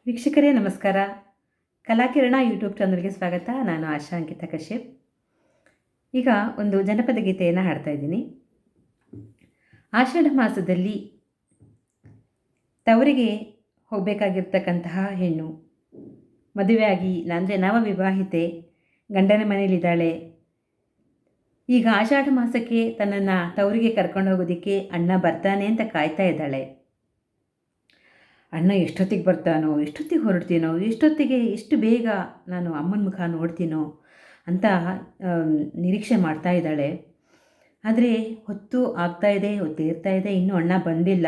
ವೀಕ್ಷಕರೇ ನಮಸ್ಕಾರ. ಕಲಾಕಿರಣ ಯೂಟ್ಯೂಬ್ ಚಾನಲ್ಗೆ ಸ್ವಾಗತ. ನಾನು ಆಶಾ ಅಂಕಿತ ಕಶ್ಯಪ್. ಈಗ ಒಂದು ಜನಪದ ಗೀತೆಯನ್ನು ಹಾಡ್ತಾ ಇದ್ದೀನಿ. ಆಷಾಢ ಮಾಸದಲ್ಲಿ ತವರಿಗೆ ಹೋಗಬೇಕಾಗಿರ್ತಕ್ಕಂತಹ ಹೆಣ್ಣು ಮದುವೆಯಾಗಿ ಅಂದರೆ ನವವಿವಾಹಿತೆ ಗಂಡನ ಮನೆಯಲ್ಲಿದ್ದಾಳೆ. ಈಗ ಆಷಾಢ ಮಾಸಕ್ಕೆ ತನ್ನನ್ನು ತವರಿಗೆ ಕರ್ಕೊಂಡು ಹೋಗೋದಕ್ಕೆ ಅಣ್ಣ ಬರ್ತಾನೆ ಅಂತ ಕಾಯ್ತಾ ಇದ್ದಾಳೆ. ಅಣ್ಣ ಎಷ್ಟೊತ್ತಿಗೆ ಬರ್ತಾನೋ, ಎಷ್ಟೊತ್ತಿಗೆ ಹೊರಡ್ತೀನೋ, ಎಷ್ಟು ಬೇಗ ನಾನು ಅಮ್ಮನ ಮುಖ ನೋಡ್ತೀನೋ ಅಂತ ನಿರೀಕ್ಷೆ ಮಾಡ್ತಾ ಇದ್ದಾಳೆ. ಆದರೆ ಹೊತ್ತು ಆಗ್ತಾಯಿದೆ, ಹೊತ್ತೇರ್ತಾ ಇದೆ, ಇನ್ನೂ ಅಣ್ಣ ಬಂದಿಲ್ಲ.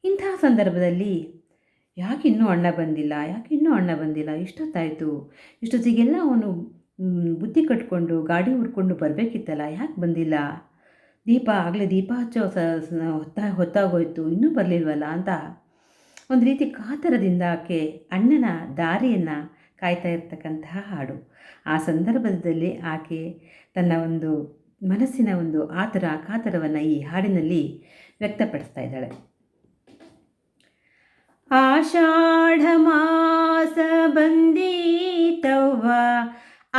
ಇಂತಹ ಸಂದರ್ಭದಲ್ಲಿ ಯಾಕೆ ಇನ್ನೂ ಅಣ್ಣ ಬಂದಿಲ್ಲ, ಇಷ್ಟೊತ್ತಾಯಿತು, ಇಷ್ಟೊತ್ತಿಗೆಲ್ಲ ಅವನು ಬುದ್ಧಿ ಕಟ್ಕೊಂಡು ಗಾಡಿ ಹುಡ್ಕೊಂಡು ಬರಬೇಕಿತ್ತಲ್ಲ, ಯಾಕೆ ಬಂದಿಲ್ಲ? ದೀಪ ಹಚ್ಚೋ ಹೊತ್ತಾಗೋಯ್ತು, ಇನ್ನೂ ಬರಲಿಲ್ವಲ್ಲ ಅಂತ ಒಂದು ರೀತಿ ಕಾತರದಿಂದ ಆಕೆ ಅಣ್ಣನ ದಾರಿಯನ್ನು ಕಾಯ್ತಾ ಇರ್ತಕ್ಕಂತಹ ಹಾಡು. ಆ ಸಂದರ್ಭದಲ್ಲಿ ಆಕೆ ತನ್ನ ಒಂದು ಮನಸ್ಸಿನ ಒಂದು ಕಾತರವನ್ನು ಈ ಹಾಡಿನಲ್ಲಿ ವ್ಯಕ್ತಪಡಿಸ್ತಾ ಇದ್ದಾಳೆ. ಆಷಾಢ ಮಾಸ ಬಂದೀತವ್ವ,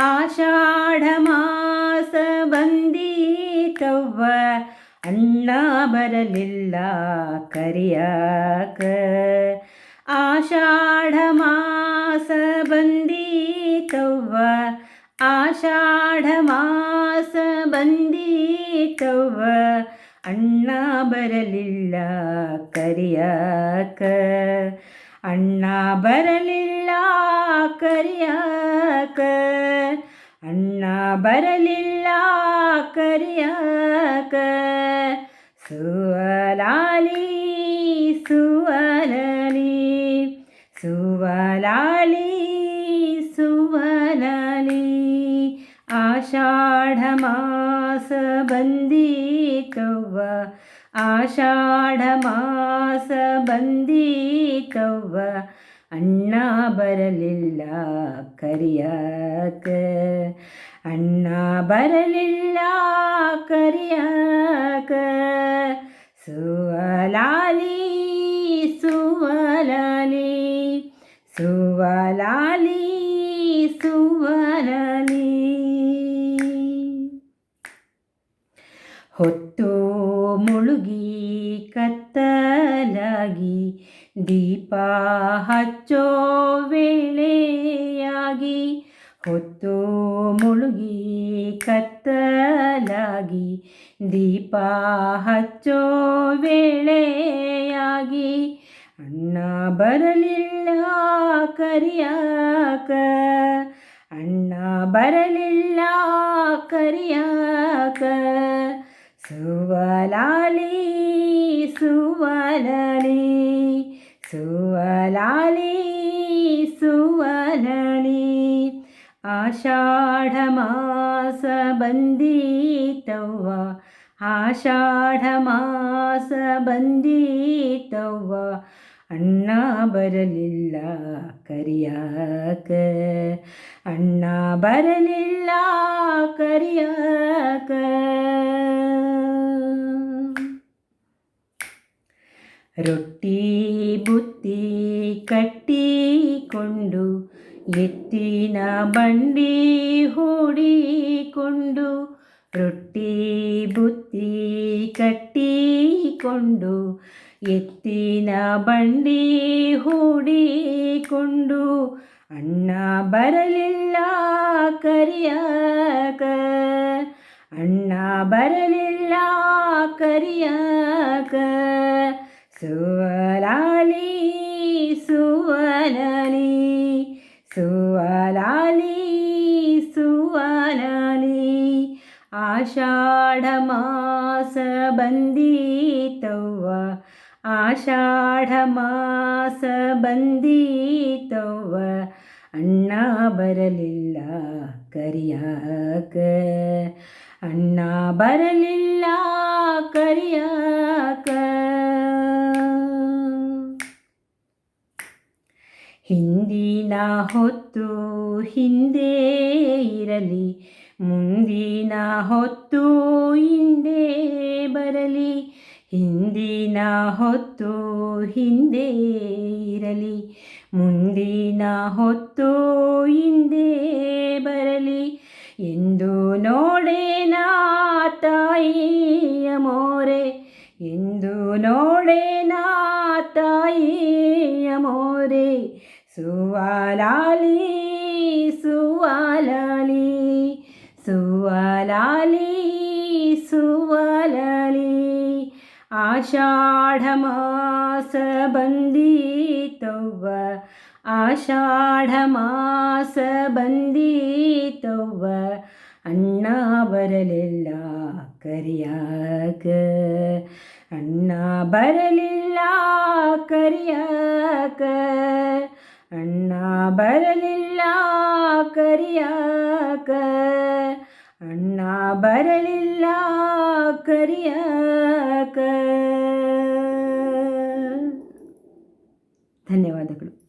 ಆಷಾಢ ಮಾಸ ಬಂದೀತವ್ವ, ಅಣ್ಣ ಬರಲಿಲ್ಲ ಕರಿಯಾಕ. ಆಷಾಢ ಮಾಸ ಬಂದೀತವ್ವ, ಆಷಾಢ ಮಾಸ ಬಂದೀತವ್ವ, ಅಣ್ಣ ಬರಲಿಲ್ಲ ಕರಿಯಾಕ. ಅಣ್ಣ ಬರಲಿಲ್ಲ ಕರಿಯಾಕ, ಅಣ್ಣ ಬರಲಿಲ್ಲ ಕರಿಯಾಕ. ಸುವಲಾಲಿ ಸುವಲಾಲಿ ಸುವಲಾಲಿ ಸುವಲಾಲಿ, ಆಷಾಢ ಮಾಸ ಬಂದೀತವ್ವ, ಆಷಾಢ ಮಾಸ ಬಂದೀತವ್ವ, ಅಣ್ಣ ಬರಲಿಲ್ಲ ಕರಿಯಾಕ. ಅಣ್ಣ ಬರಲಿಲ್ಲ ಕರಿಯಾಕ. ಸುವಲಾಲಿ ಸುವಲಾಲಿ ಸುವಲಾಲಿ ಸುವಲಾಲಿ. ಹೊತ್ತು ಮುಳುಗಿ ಕತ್ತಲಾಗಿ ದೀಪ ಹಚ್ಚೋ ವೇಳೆಯಾಗಿ, ಹೊತ್ತು ಮುಳುಗಿ ಕತ್ತಲಾಗಿ ದೀಪ ಹಚ್ಚೋ ವೇಳೆಯಾಗಿ, ಅಣ್ಣ ಬರಲಿಲ್ಲ ಕರಿಯಾಕ. ಅಣ್ಣ ಬರಲಿಲ್ಲ ಕರಿಯಾಕ. ಸುವಲಾಲಿ ಸುವಲಾಲಿ ಸುವಲಾಲಿ ಸುವಲಾಲಿ, ಆಷಾಢ ಮಾಸ ಬಂದೀತವ್ವ, ಆಷಾಢ ಮಾಸ ಬಂದೀತವ್ವ, ಅಣ್ಣ ಬರಲಿಲ್ಲ ಕರಿಯಾಕ. ಅಣ್ಣ ಬರಲಿಲ್ಲ ಕರಿಯಾಕ. ರೊಟ್ಟಿ ಬುತ್ತಿ ಕಟ್ಟಿಕೊಂಡು ಎತ್ತಿನ ಬಂಡಿ ಹೂಡಿಕೊಂಡು, ರೊಟ್ಟಿ ಬುತ್ತಿ ಕಟ್ಟಿಕೊಂಡು ಎತ್ತಿನ ಬಂಡಿ ಹೂಡಿಕೊಂಡು, ಅಣ್ಣ ಬರಲಿಲ್ಲ ಕರಿಯಾಕ. ಅಣ್ಣ ಬರಲಿಲ್ಲ ಕರಿಯಾಕ. ಸುವಲಾಲಿ ಸುವಲಾಲಿ ಸುವಲಾಲಿ ಸುವಲಾಲಿ, ಆಷಾಢ ಮಾಸ ಬಂದೀತವ್ವ, ಆಷಾಢ ಮಾಸ ಬಂದೀತವ್ವ, ಅಣ್ಣ ಬರಲಿಲ್ಲ ಕರಿಯಾಕ. ಅಣ್ಣ ಬರಲಿಲ್ಲ ಕರಿಯಾಕ. ಹಿಂದಿನ ಹೊತ್ತು ಹಿಂದೆ ಇರಲಿ, ಮುಂದಿನ ಹೊತ್ತು ಹಿಂದೆ ಬರಲಿ, ಹಿಂದಿನ ಹೊತ್ತು ಹಿಂದೆ ಇರಲಿ, ಮುಂದಿನ ಹೊತ್ತು ಹಿಂದೆ ಬರಲಿ ಎಂದು ನೋಡೇನ ತಾಯಿಯ ಮೋರೆ, ಎಂದು ನೋಡೇನ ತಾಯಿಯ ಮೋರೆ. ಸುವಾಲಾಲಿ ಸುವಾಲಾಲಿ ಸುವಾಲಾಲಿ ಸುವಾಲಾಲಿ. ಆಷಾಢ ಮಾಸ ಬಂದೀತವ್ವ, ಆಷಾಢ ಮಾಸ ಬಂದೀತವ್ವ. ಅಣ್ಣ ಬರಲಿಲ್ಲ ಕರಿಯಾಕ, ಅಣ್ಣ ಬರಲಿಲ್ಲ ಕರಿಯಾಕ, ಅಣ್ಣ ಬರಲಿಲ್ಲ ಕರಿಯಾಕ, ಅಣ್ಣ ಬರಲಿಲ್ಲ ಕರಿಯಾಕ. ಧನ್ಯವಾದಗಳು.